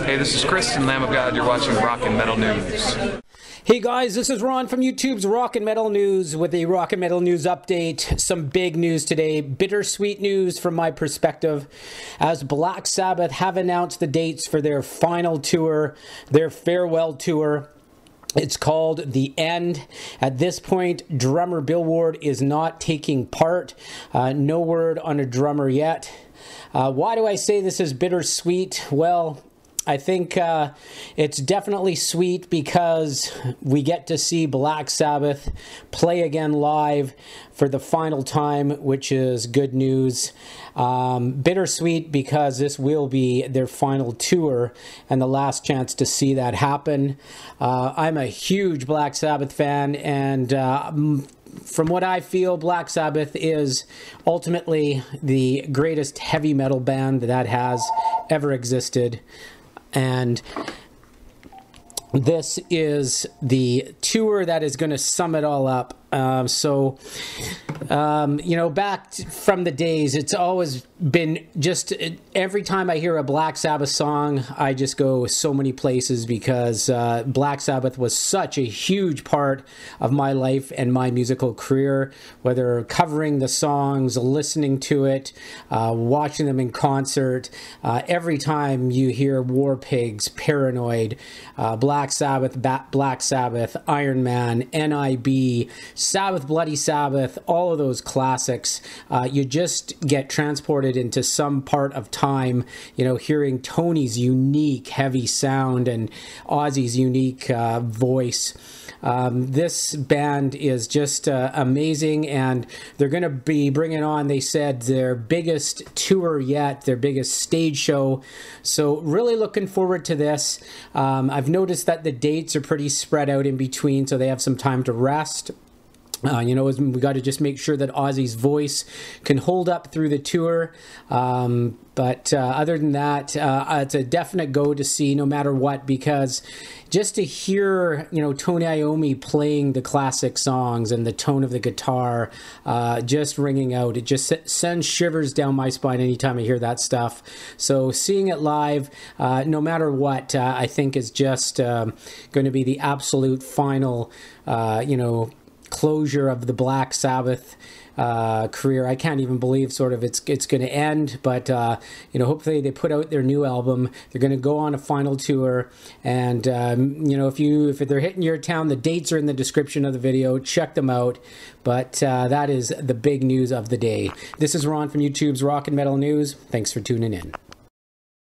Hey, this is Chris and Lamb of God. You're watching Rock and Metal News. Hey guys, this is Ron from YouTube's Rock and Metal News with a Rock and Metal News update. Some big news today, bittersweet news from my perspective, as Black Sabbath have announced the dates for their final tour, their farewell tour. It's called The End. At this point, drummer Bill Ward is not taking part. No word on a drummer yet. Why do I say this is bittersweet? Well, I think it's definitely sweet because we get to see Black Sabbath play again live for the final time, which is good news. Bittersweet because this will be their final tour and the last chance to see that happen. I'm a huge Black Sabbath fan, and from what I feel, Black Sabbath is ultimately the greatest heavy metal band that has ever existed. And this is the tour that is going to sum it all up. You know, back from the days, it's always been just every time I hear a Black Sabbath song, I just go so many places because Black Sabbath was such a huge part of my life and my musical career, whether covering the songs, listening to it, watching them in concert. Every time you hear War Pigs, Paranoid, Black Sabbath, Black Sabbath, Iron Man, NIB, Sabbath, Bloody Sabbath, all of those classics, you just get transported into some part of time, you know, hearing Tony's unique heavy sound and Ozzy's unique voice. This band is just amazing, and they're going to be bringing on, they said, their biggest tour yet, their biggest stage show. So really looking forward to this. I've noticed that the dates are pretty spread out in between, so they have some time to rest. You know, we got to just make sure that Ozzy's voice can hold up through the tour. But other than that, it's a definite go to see no matter what, because just to hear, you know, Tony Iommi playing the classic songs and the tone of the guitar just ringing out, it just sends shivers down my spine anytime I hear that stuff. So seeing it live, no matter what, I think is just going to be the absolute final, you know, closure of the Black Sabbath career. I can't even believe sort of it's going to end, but you know, hopefully they put out their new album. They're going to go on a final tour, and you know, if they're hitting your town, the dates are in the description of the video. Check them out. But that is the big news of the day. This is Ron from YouTube's Rock and Metal News. Thanks for tuning in.